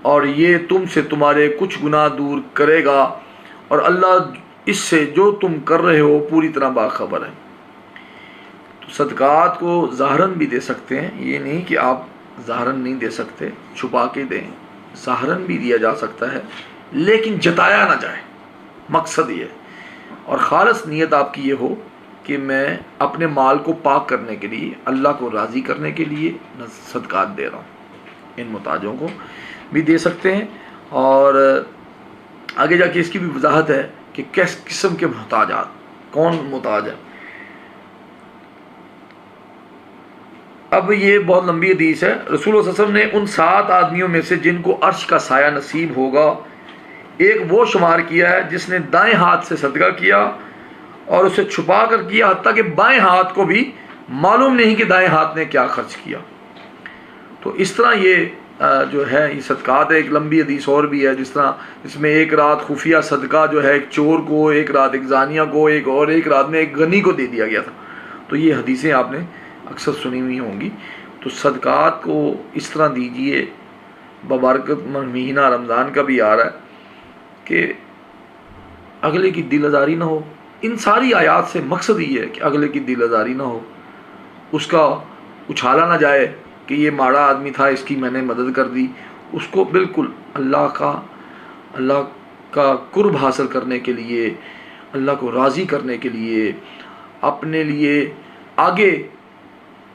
اور یہ تم سے تمہارے کچھ گناہ دور کرے گا، اور اللہ اس سے جو تم کر رہے ہو پوری طرح باخبر ہے۔ تو صدقات کو ظاہراً بھی دے سکتے ہیں، یہ نہیں کہ آپ ظاہراً نہیں دے سکتے، چھپا کے دیں، ظاہراً بھی دیا جا سکتا ہے، لیکن جتایا نہ جائے، مقصد یہ ہے، اور خالص نیت آپ کی یہ ہو کہ میں اپنے مال کو پاک کرنے کے لیے، اللہ کو راضی کرنے کے لیے صدقات دے رہا ہوں۔ ان محتاجوں کو بھی دے سکتے ہیں، اور آگے جا کے اس کی بھی وضاحت ہے کہ کس قسم کے محتاجات، کون محتاج ہے۔ اب یہ بہت لمبی حدیث ہے۔ رسول اللہ صلی اللہ علیہ وسلم نے ان 7 آدمیوں میں سے جن کو عرش کا سایہ نصیب ہوگا، ایک وہ شمار کیا ہے جس نے دائیں ہاتھ سے صدقہ کیا اور اسے چھپا کر کیا، حتیٰ کہ بائیں ہاتھ کو بھی معلوم نہیں کہ دائیں ہاتھ نے کیا خرچ کیا۔ تو اس طرح یہ جو ہے یہ صدقات ہے۔ ایک لمبی حدیث اور بھی ہے، جس طرح اس میں ایک رات خفیہ صدقہ جو ہے ایک چور کو، ایک رات ایک زانیہ کو، ایک رات میں ایک غنی کو دے دیا گیا تھا۔ تو یہ حدیثیں آپ نے اکثر سنی ہوئی ہوں گی۔ تو صدقات کو اس طرح دیجئے، ببرکت مہینہ رمضان کا بھی آ رہا ہے، کہ اگلے کی دل آزاری نہ ہو۔ ان ساری آیات سے مقصد یہ ہے کہ اگلے کی دل آزاری نہ ہو، اس کا اچھالا نہ جائے کہ یہ ماڑا آدمی تھا، اس کی میں نے مدد کر دی۔ اس کو بالکل اللہ کا قرب حاصل کرنے کے لیے، اللہ کو راضی کرنے کے لیے، اپنے لیے آگے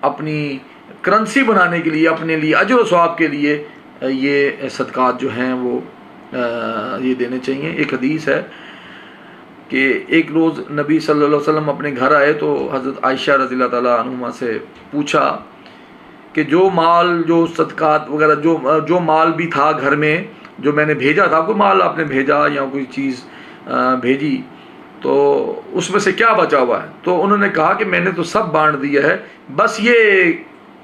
اپنی کرنسی بنانے کے لیے، اپنے لیے اجر و ثواب کے لیے یہ صدقات جو ہیں وہ یہ دینے چاہیے۔ ایک حدیث ہے کہ ایک روز نبی صلی اللہ علیہ وسلم اپنے گھر آئے تو حضرت عائشہ رضی اللہ تعالیٰ عنہما سے پوچھا کہ جو مال، جو صدقات وغیرہ، جو مال بھی تھا گھر میں، جو میں نے بھیجا تھا، کوئی مال آپ نے بھیجا یا کوئی چیز بھیجی تو اس میں سے کیا بچا ہوا ہے؟ تو انہوں نے کہا کہ میں نے تو سب بانٹ دیا ہے، بس یہ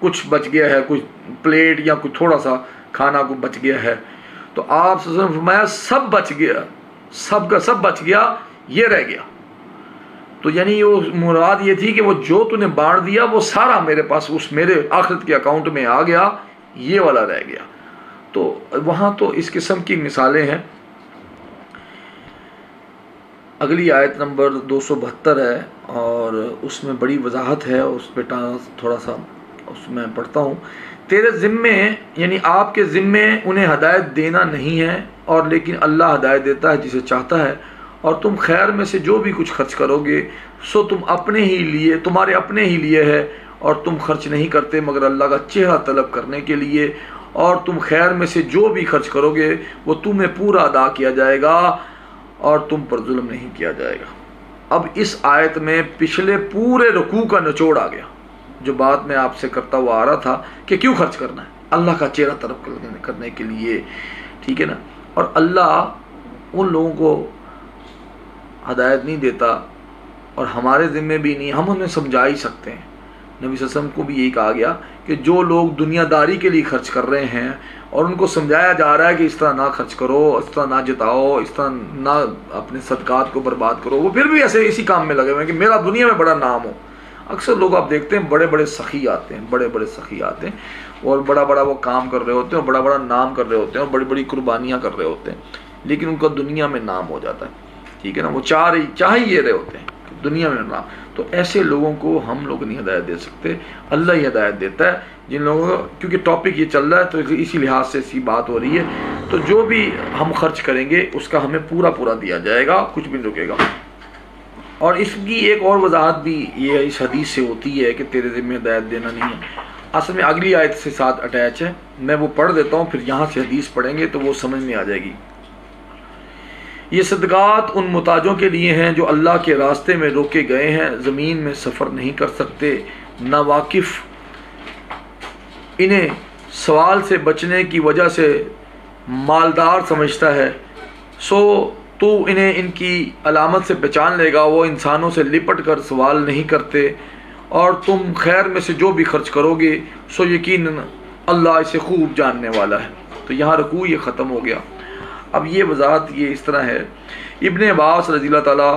کچھ بچ گیا ہے، کچھ پلیٹ یا کچھ تھوڑا سا کھانا کو بچ گیا ہے۔ تو آپ صلی اللہ علیہ وسلم نے فرمایا سب بچ گیا، سب کا سب بچ گیا، یہ رہ گیا۔ تو یعنی وہ مراد یہ تھی کہ وہ جو تو نے بانٹ دیا وہ سارا میرے پاس اس میرے آخرت کے اکاؤنٹ میں آ گیا، یہ والا رہ گیا۔ تو وہاں تو اس قسم کی مثالیں ہیں۔ اگلی آیت نمبر 272 ہے اور اس میں بڑی وضاحت ہے، اس پہ تھوڑا سا اس میں پڑھتا ہوں۔ تیرے ذمے یعنی آپ کے ذمے انہیں ہدایت دینا نہیں ہے، اور لیکن اللہ ہدایت دیتا ہے جسے چاہتا ہے، اور تم خیر میں سے جو بھی کچھ خرچ کرو گے سو تمہارے اپنے ہی لیے ہے، اور تم خرچ نہیں کرتے مگر اللہ کا چہرہ طلب کرنے کے لیے، اور تم خیر میں سے جو بھی خرچ کرو گے وہ تمہیں پورا ادا کیا جائے گا اور تم پر ظلم نہیں کیا جائے گا۔ اب اس آیت میں پچھلے پورے رکوع کا نچوڑ آ گیا، جو بات میں آپ سے کرتا ہوا آ رہا تھا کہ کیوں خرچ کرنا ہے، اللہ کا چہرہ طلب کرنے کے لیے، ٹھیک ہے نا۔ اور اللہ ان لوگوں کو ہدایت نہیں دیتا، اور ہمارے ذمے بھی نہیں، ہم انہیں سمجھا ہی سکتے ہیں۔ نبی صلی اللہ علیہ وسلم کو بھی یہی کہا گیا کہ جو لوگ دنیا داری کے لیے خرچ کر رہے ہیں اور ان کو سمجھایا جا رہا ہے کہ اس طرح نہ خرچ کرو، اس طرح نہ جتاؤ، اس طرح نہ اپنے صدقات کو برباد کرو، وہ پھر بھی ایسے اسی کام میں لگے ہوئے ہیں کہ میرا دنیا میں بڑا نام ہو۔ اکثر لوگ آپ دیکھتے ہیں بڑے بڑے سخی آتے ہیں اور بڑا بڑا وہ کام کر رہے ہوتے ہیں اور بڑا بڑا نام کر رہے ہوتے ہیں اور بڑی بڑی قربانیاں کر رہے ہوتے ہیں، لیکن ان کا دنیا میں نام ہو جاتا ہے، ٹھیک ہے نا۔ وہ چاہ ہی یہ رہے ہوتے ہیں کہ دنیا میں نام۔ تو ایسے لوگوں کو ہم لوگ نہیں ہدایت دے سکتے، اللہ ہی ہدایت دیتا ہے جن لوگوں کو، کیونکہ ٹاپک یہ چل رہا ہے تو اسی لحاظ سے اسی بات ہو رہی ہے۔ تو جو بھی ہم خرچ کریں گے اس کا ہمیں پورا دیا جائے گا، کچھ بھی نہیں رکے گا۔ اور اس کی ایک اور وضاحت بھی یہ اس حدیث سے ہوتی ہے کہ تیرے ذمہ ہدایت دینا نہیں ہے، اصل میں اگلی آیت سے ساتھ اٹیچ ہے، میں وہ پڑھ دیتا ہوں، پھر یہاں سے حدیث پڑھیں گے تو وہ سمجھ میں آ جائے گی۔ یہ صدقات ان محتاجوں کے لیے ہیں جو اللہ کے راستے میں روکے گئے ہیں، زمین میں سفر نہیں کر سکتے، ناواقف انہیں سوال سے بچنے کی وجہ سے مالدار سمجھتا ہے، سو تو انہیں ان کی علامت سے پہچان لے گا، وہ انسانوں سے لپٹ کر سوال نہیں کرتے، اور تم خیر میں سے جو بھی خرچ کرو گے سو یقیناً اللہ اسے خوب جاننے والا ہے۔ تو یہاں رکوع یہ ختم ہو گیا۔ اب یہ وضاحت یہ اس طرح ہے، ابن عباس رضی اللہ تعالیٰ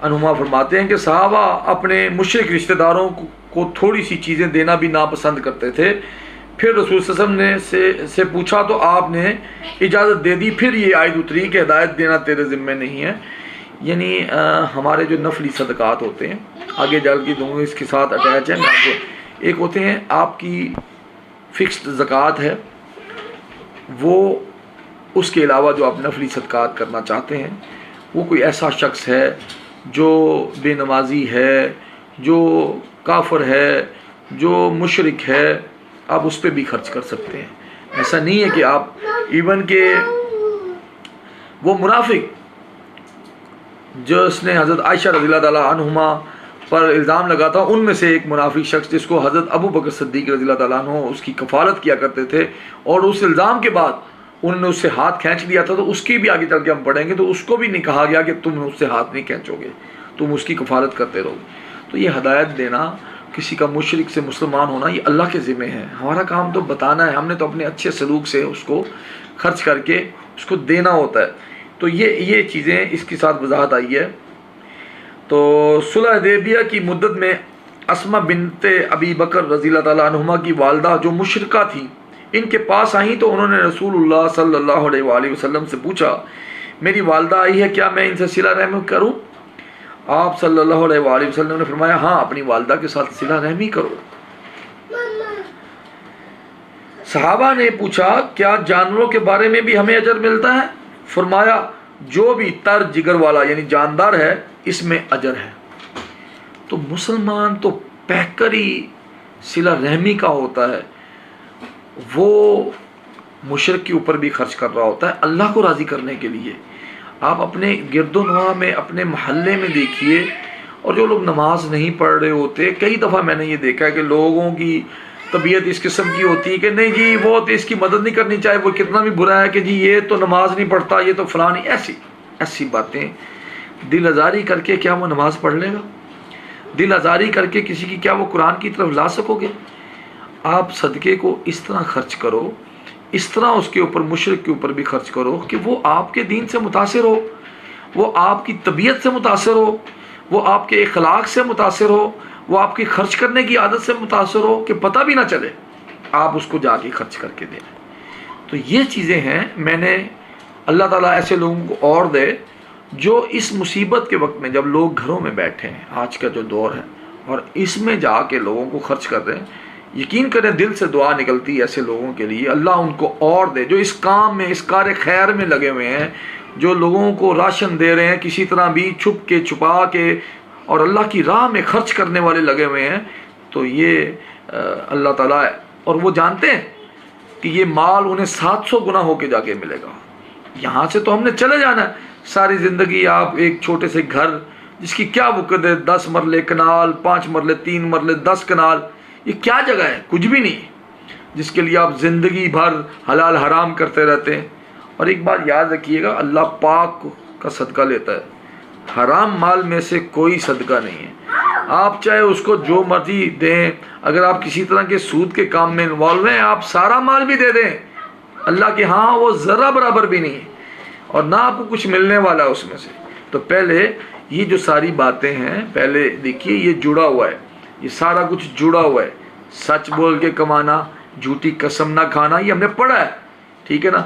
عنہما فرماتے ہیں کہ صحابہ اپنے مشرک رشتہ داروں کو تھوڑی سی چیزیں دینا بھی ناپسند کرتے تھے، پھر رسول صلی اللہ علیہ وسلم نے سے پوچھا تو آپ نے اجازت دے دی، پھر یہ آیت اتری کہ ہدایت دینا تیرے ذمہ نہیں ہے۔ یعنی ہمارے جو نفلی صدقات ہوتے ہیں، آگے جل کے دونوں اس کے ساتھ اٹیچ ہیں، میں آپ کو ایک ہوتے ہیں آپ کی فکسڈ زکوٰۃ ہے، وہ اس کے علاوہ جو آپ نفلی صدقات کرنا چاہتے ہیں، وہ کوئی ایسا شخص ہے جو بے نمازی ہے، جو کافر ہے، جو مشرک ہے، آپ اس پہ بھی خرچ کر سکتے ہیں۔ ایسا نہیں ہے کہ آپ ایون کہ وہ منافق جو اس نے حضرت عائشہ رضی اللہ تعالیٰ عنہما پر الزام لگا تھا، ان میں سے ایک منافق شخص جس کو حضرت ابو بکر صدیق رضی اللہ تعالیٰ عنہ اس کی کفالت کیا کرتے تھے، اور اس الزام کے بعد انہوں نے اس سے ہاتھ کھینچ لیا تھا، تو اس کی بھی آگے چل کے ہم پڑھیں گے، تو اس کو بھی نہیں کہا گیا کہ تم اس سے ہاتھ نہیں کھینچو گے، تم اس کی کفالت کرتے رہو گے۔ تو یہ ہدایت دینا، کسی کا مشرک سے مسلمان ہونا، یہ اللہ کے ذمہ ہے، ہمارا کام تو بتانا ہے، ہم نے تو اپنے اچھے سلوک سے اس کو خرچ کر کے اس کو دینا ہوتا ہے۔ تو یہ چیزیں اس کے ساتھ وضاحت آئی ہے۔ تو صلح حدیبیہ کی مدت میں اسماء بنت ابی بکر رضی اللہ تعالیٰ عنہما کی والدہ جو مشرکہ تھی ان کے پاس آئیں، تو انہوں نے رسول اللہ صلی اللہ علیہ وآلہ وسلم سے پوچھا، میری والدہ آئی ہے، کیا میں ان سے صلہ رحمی کروں؟ آپ صلی اللہ علیہ وآلہ وسلم نے فرمایا، ہاں اپنی والدہ کے ساتھ صلہ رحمی کرو۔ صحابہ نے پوچھا، کیا جانوروں کے بارے میں بھی ہمیں اجر ملتا ہے؟ فرمایا، جو بھی تر جگر والا یعنی جاندار ہے اس میں اجر ہے۔ تو مسلمان تو پیکر ہی صلہ رحمی کا ہوتا ہے، وہ مشرک کے اوپر بھی خرچ کر رہا ہوتا ہے اللہ کو راضی کرنے کے لیے۔ آپ اپنے گرد و نواح میں، اپنے محلے میں دیکھیے، اور جو لوگ نماز نہیں پڑھ رہے ہوتے، کئی دفعہ میں نے یہ دیکھا ہے کہ لوگوں کی طبیعت اس قسم کی ہوتی ہے کہ نہیں جی وہ تو اس کی مدد نہیں کرنی چاہے وہ کتنا بھی برا ہے، کہ جی یہ تو نماز نہیں پڑھتا، یہ تو فلاں نہیں، ایسی باتیں دل آزاری کر کے کیا وہ نماز پڑھ لے گا؟ دل آزاری کر کے کسی کی کیا وہ قرآن کی طرف لا سکو گے؟ آپ صدقے کو اس طرح خرچ کرو، اس طرح اس کے اوپر مشرک کے اوپر بھی خرچ کرو کہ وہ آپ کے دین سے متاثر ہو، وہ آپ کی طبیعت سے متاثر ہو، وہ آپ کے اخلاق سے متاثر ہو، وہ آپ کی خرچ کرنے کی عادت سے متاثر ہو کہ پتہ بھی نہ چلے، آپ اس کو جا کے خرچ کر کے دیں۔ تو یہ چیزیں ہیں، میں نے اللہ تعالیٰ ایسے لوگوں کو اور دے جو اس مصیبت کے وقت میں جب لوگ گھروں میں بیٹھے ہیں، آج کا جو دور ہے، اور اس میں جا کے لوگوں کو خرچ کر رہے ہیں، یقین کریں دل سے دعا نکلتی ہے ایسے لوگوں کے لیے، اللہ ان کو اور دے جو اس کام میں، اس کار خیر میں لگے ہوئے ہیں، جو لوگوں کو راشن دے رہے ہیں کسی طرح بھی چھپ کے چھپا کے، اور اللہ کی راہ میں خرچ کرنے والے لگے ہوئے ہیں۔ تو یہ اللہ تعالیٰ اور وہ جانتے ہیں کہ یہ مال انہیں 700 گنا ہو کے جا کے ملے گا۔ یہاں سے تو ہم نے چلے جانا ہے ساری زندگی، آپ ایک چھوٹے سے گھر جس کی کیا وقت ہے، 10 مرلے کنال، 5 مرلے 3 مرلے 10 کنال، یہ کیا جگہ ہے؟ کچھ بھی نہیں، جس کے لیے آپ زندگی بھر حلال حرام کرتے رہتے ہیں۔ اور ایک بات یاد رکھیے گا، اللہ پاک کا صدقہ لیتا ہے، حرام مال میں سے کوئی صدقہ نہیں ہے۔ آپ چاہے اس کو جو مرضی دیں، اگر آپ کسی طرح کے سود کے کام میں انوالو ہیں، آپ سارا مال بھی دے دیں، اللہ کے ہاں وہ ذرہ برابر بھی نہیں ہے، اور نہ آپ کو کچھ ملنے والا ہے اس میں سے۔ تو پہلے یہ جو ساری باتیں ہیں، پہلے دیکھیے یہ جڑا ہوا ہے، یہ سارا کچھ جڑا ہوا ہے۔ سچ بول کے کمانا، جھوٹی قسم نہ کھانا، یہ ہم نے پڑھا ہے، ٹھیک ہے نا؟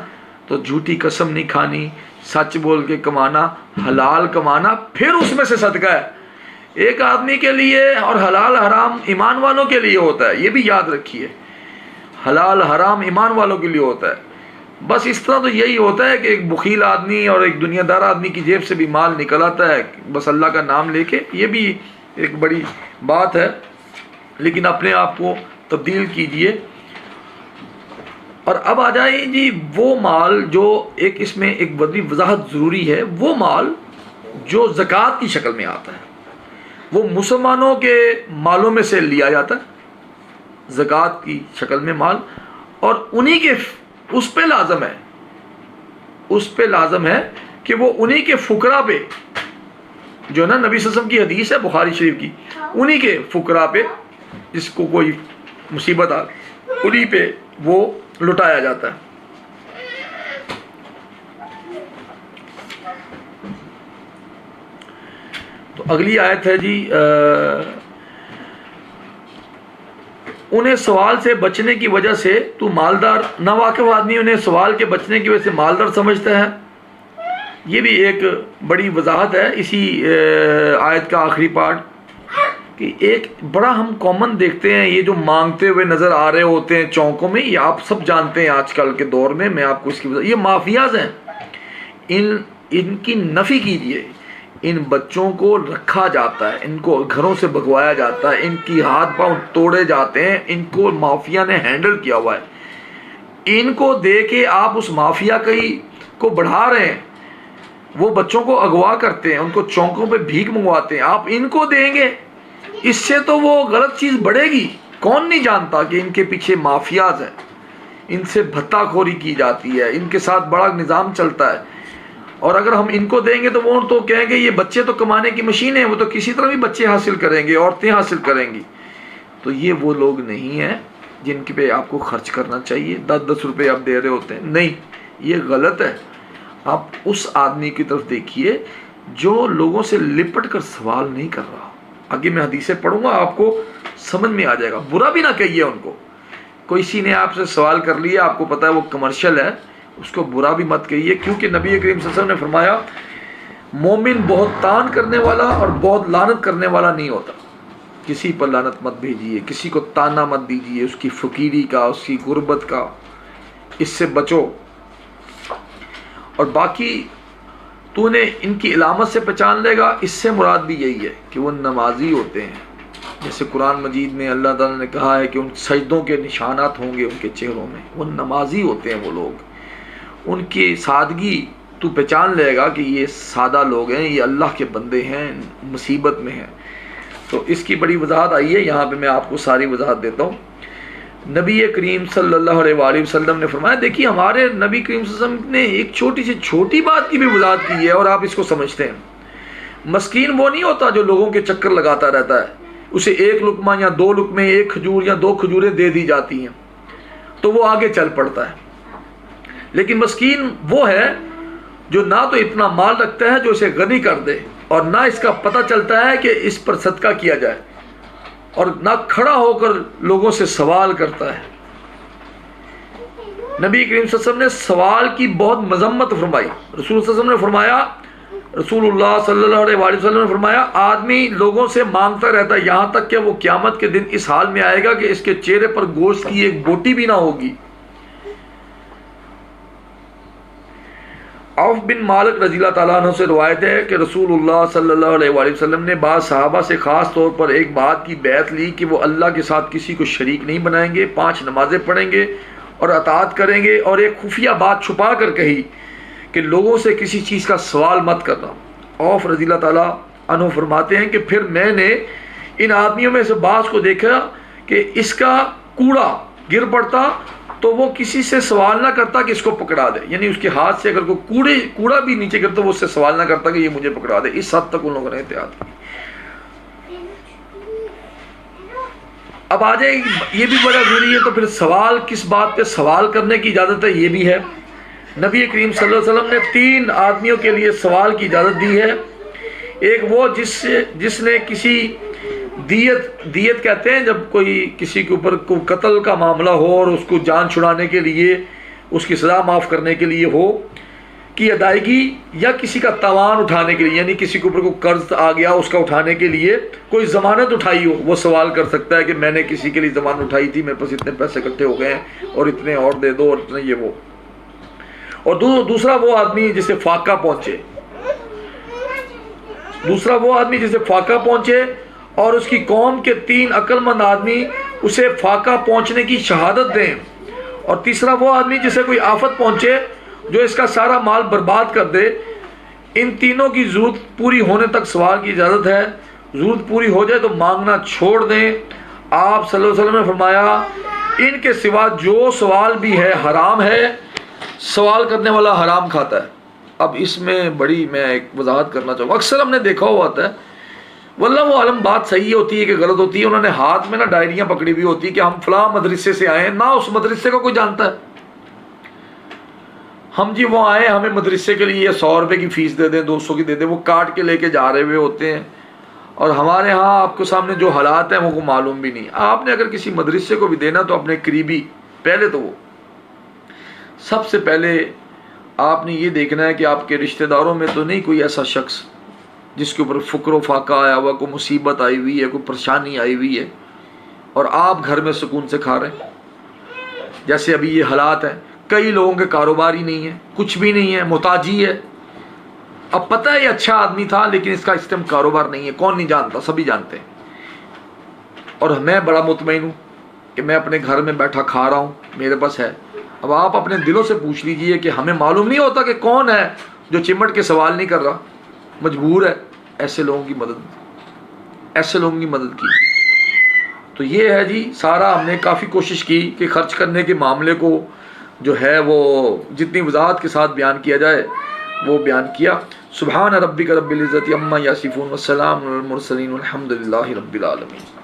تو جھوٹی قسم نہیں کھانی، سچ بول کے کمانا، حلال کمانا، پھر اس میں سے صدقہ ہے۔ ایک آدمی کے لیے اور حلال حرام ایمان والوں کے لیے ہوتا ہے، یہ بھی یاد رکھیے، حلال حرام ایمان والوں کے لیے ہوتا ہے۔ بس اس طرح تو یہی ہوتا ہے کہ ایک بخیل آدمی اور ایک دنیا دار آدمی کی جیب سے بھی مال نکل آتا ہے بس اللہ کا نام لے کے، یہ بھی ایک بڑی بات ہے۔ لیکن اپنے آپ کو تبدیل کیجئے۔ اور اب آ جائیں جی وہ مال جو ایک اس میں ایک بڑی وضاحت ضروری ہے، وہ مال جو زکوٰۃ کی شکل میں آتا ہے، وہ مسلمانوں کے مالوں میں سے لیا جاتا ہے زکوٰۃ کی شکل میں مال، اور انہی کے اس پہ لازم ہے کہ وہ انہی کے فقراء پہ، جو نا نبی صلی اللہ علیہ وسلم کی حدیث ہے بخاری شریف کی، انہی کے فقراء پہ جس کو کوئی مصیبت آ انہی پہ وہ لٹایا جاتا ہے۔ تو اگلی آیت ہے جی، انہیں سوال سے بچنے کی وجہ سے تو مالدار، ناواقف آدمی انہیں سوال کے بچنے کی وجہ سے مالدار سمجھتا ہے۔ یہ بھی ایک بڑی وضاحت ہے اسی آیت کا آخری پارٹ، کہ ایک بڑا ہم کامن دیکھتے ہیں، یہ جو مانگتے ہوئے نظر آ رہے ہوتے ہیں چوکوں میں، یہ آپ سب جانتے ہیں آج کل کے دور میں آپ کو اس کی وجہ، یہ مافیاز ہیں، ان کی نفی کیجیے۔ ان بچوں کو رکھا جاتا ہے، ان کو گھروں سے بھگوایا جاتا ہے، ان کی ہاتھ پاؤں توڑے جاتے ہیں، ان کو مافیا نے ہینڈل کیا ہوا ہے۔ ان کو دے کے آپ اس مافیا کو بڑھا رہے ہیں، وہ بچوں کو اغوا کرتے ہیں، ان کو چوکوں پہ بھیک منگواتے ہیں، آپ ان کو دیں گے، اس سے تو وہ غلط چیز بڑھے گی۔ کون نہیں جانتا کہ ان کے پیچھے مافیاز ہیں، ان سے بھتہ خوری کی جاتی ہے، ان کے ساتھ بڑا نظام چلتا ہے۔ اور اگر ہم ان کو دیں گے تو وہ تو کہیں گے یہ بچے تو کمانے کی مشین ہیں، وہ تو کسی طرح بھی بچے حاصل کریں گے، عورتیں حاصل کریں گی۔ تو یہ وہ لوگ نہیں ہیں جن کے پہ آپ کو خرچ کرنا چاہیے، 10-10 روپے آپ دے رہے ہوتے ہیں، نہیں، یہ غلط ہے۔ آپ اس آدمی کی طرف دیکھیے جو لوگوں سے لپٹ کر سوال نہیں کر رہا۔ آگے میں حدیثیں پڑھوں گا، آپ کو سمجھ میں آ جائے گا۔ برا بھی نہ کہیے ان کو، کوئی سی نے آپ سے سوال کر لیا، آپ کو پتا ہے وہ کمرشل ہے، اس کو برا بھی مت کہیے، کیونکہ نبی کریم صلی اللہ علیہ وسلم نے فرمایا مومن بہت تان کرنے والا اور بہت لعنت کرنے والا نہیں ہوتا۔ کسی پر لعنت مت بھیجیے، کسی کو تانا مت دیجیے، اس کی فقیری کا، اس کی غربت کا، اس سے بچو۔ اور باقی تو نے ان کی علامت سے پہچان لے گا، اس سے مراد بھی یہی ہے کہ وہ نمازی ہوتے ہیں۔ جیسے قرآن مجید میں اللہ تعالیٰ نے کہا ہے کہ ان سجدوں کے نشانات ہوں گے ان کے چہروں میں، وہ نمازی ہوتے ہیں وہ لوگ، ان کی سادگی تو پہچان لے گا کہ یہ سادہ لوگ ہیں، یہ اللہ کے بندے ہیں، مصیبت میں ہیں۔ تو اس کی بڑی وضاحت آئی ہے، یہاں پہ میں آپ کو ساری وضاحت دیتا ہوں۔ نبی کریم صلی اللہ علیہ وآلہ وسلم نے فرمایا دیکھیے ہمارے نبی کریم صلی اللہ علیہ وسلم نے ایک چھوٹی سے چھوٹی بات کی بھی وضاحت کی ہے اور آپ اس کو سمجھتے ہیں۔ مسکین وہ نہیں ہوتا جو لوگوں کے چکر لگاتا رہتا ہے، اسے ایک لقمہ یا دو لقمے، ایک کھجور یا دو کھجوریں دے دی جاتی ہیں تو وہ آگے چل پڑتا ہے، لیکن مسکین وہ ہے جو نہ تو اتنا مال رکھتا ہے جو اسے غنی کر دے، اور نہ اس کا پتہ چلتا ہے کہ اس پر صدقہ کیا جائے، اور نہ کھڑا ہو کر لوگوں سے سوال کرتا ہے۔ نبی کریم صلی اللہ علیہ وسلم نے سوال کی بہت مذمت فرمائی۔ رسول صلی اللہ علیہ وسلم نے فرمایا، رسول اللہ صلی اللہ علیہ وآلہ وسلم نے فرمایا آدمی لوگوں سے مانگتا رہتا ہے یہاں تک کہ وہ قیامت کے دن اس حال میں آئے گا کہ اس کے چہرے پر گوشت کی ایک بوٹی بھی نہ ہوگی۔ عوف بن مالک رضی اللہ تعالیٰ عنہ سے روایت ہے کہ رسول اللہ صلی اللہ علیہ وآلہ وسلم نے بعض صحابہ سے خاص طور پر ایک بات کی بیعت لی کہ وہ اللہ کے ساتھ کسی کو شریک نہیں بنائیں گے، 5 نمازیں پڑھیں گے اور اطاعت کریں گے، اور ایک خفیہ بات چھپا کر کہی کہ لوگوں سے کسی چیز کا سوال مت کرنا۔ عوف رضی اللہ تعالیٰ عنہ فرماتے ہیں کہ پھر میں نے ان آدمیوں میں سے بعض کو دیکھا کہ اس کا کوڑا گر پڑتا تو وہ کسی سے سوال نہ کرتا کہ اس کو پکڑا دے، یعنی اس کے ہاتھ سے اگر کوئی کوڑا بھی نیچے گرتا وہ اس سے سوال نہ کرتا کہ یہ مجھے پکڑا دے۔ اس حد تک ان لوگوں نے احتیاط کی۔ اب آ جائے یہ بھی بڑا ضروری ہے، تو پھر سوال کس بات پہ سوال کرنے کی اجازت ہے یہ بھی ہے۔ نبی کریم صلی اللہ علیہ وسلم نے 3 آدمیوں کے لیے سوال کی اجازت دی ہے۔ ایک وہ جس نے کسی دیت کہتے ہیں جب کوئی کسی کے اوپر قتل کا معاملہ ہو اور اس کو جان چھڑانے کے لیے، اس کی سزا معاف کرنے کے لیے ہو کی ادائیگی، یا کسی کا تاوان اٹھانے کے لیے، یعنی کسی کے اوپر کوئی قرض آ گیا اس کا اٹھانے کے لیے کوئی ضمانت اٹھائی ہو، وہ سوال کر سکتا ہے کہ میں نے کسی کے لیے ضمانت اٹھائی تھی، میرے پاس اتنے پیسے اکٹھے ہو گئے ہیں اور اتنے اور دے دو اور اتنے یہ وہ۔ اور دوسرا وہ آدمی جسے فاقہ پہنچے اور اس کی قوم کے 3 عقل مند آدمی اسے فاقہ پہنچنے کی شہادت دیں، اور تیسرا وہ آدمی جسے کوئی آفت پہنچے جو اس کا سارا مال برباد کر دے۔ ان تینوں کی ضرورت پوری ہونے تک سوال کی اجازت ہے، ضرورت پوری ہو جائے تو مانگنا چھوڑ دیں۔ آپ صلی اللہ علیہ وسلم نے فرمایا ان کے سوا جو سوال بھی ہے حرام ہے، سوال کرنے والا حرام کھاتا ہے۔ اب اس میں بڑی میں ایک وضاحت کرنا چاہوں گا، اکثر ہم نے دیکھا ہوا ہوتا ہے، واللہ عالم بات صحیح ہوتی ہے کہ غلط ہوتی ہے، انہوں نے ہاتھ میں ڈائریاں پکڑی ہوئی ہوتی ہے کہ ہم فلاں مدرسے سے آئے ہیں، نہ اس مدرسے کو کوئی جانتا ہے۔ ہم جی وہ آئے ہمیں مدرسے کے لیے 100 روپے کی فیس دے دیں، 200 کی دے دیں، وہ کاٹ کے لے کے جا رہے ہوئے ہوتے ہیں، اور ہمارے ہاں آپ کے سامنے جو حالات ہیں وہ کو معلوم بھی نہیں۔ آپ نے اگر کسی مدرسے کو بھی دینا تو اپنے قریبی، پہلے تو وہ سب سے پہلے آپ نے یہ دیکھنا ہے کہ آپ کے رشتہ داروں میں تو نہیں کوئی ایسا شخص جس کے اوپر فقر و فاقہ آیا ہوا، کوئی مصیبت آئی ہوئی ہے، کوئی پریشانی آئی ہوئی ہے، اور آپ گھر میں سکون سے کھا رہے ہیں۔ جیسے ابھی یہ حالات ہیں، کئی لوگوں کے کاروبار ہی نہیں ہے، کچھ بھی نہیں ہے، محتاجی ہے۔ اب پتہ ہے یہ اچھا آدمی تھا لیکن اس کا اس ٹائم کاروبار نہیں ہے، کون نہیں جانتا، سبھی جانتے ہیں، اور میں بڑا مطمئن ہوں کہ میں اپنے گھر میں بیٹھا کھا رہا ہوں، میرے پاس ہے۔ اب آپ اپنے دلوں سے پوچھ لیجئے کہ ہمیں معلوم نہیں ہوتا کہ کون ہے جو چمٹ کے سوال نہیں کر رہا، مجبور ہے۔ ایسے لوگوں کی مدد کی۔ تو یہ ہے جی، سارا ہم نے کافی کوشش کی کہ خرچ کرنے کے معاملے کو جو ہے وہ جتنی وضاحت کے ساتھ بیان کیا جائے وہ بیان کیا۔ سبحان ربک رب العزت عما یصفون والسلام علی المرسلین والحمد للہ رب العالمین۔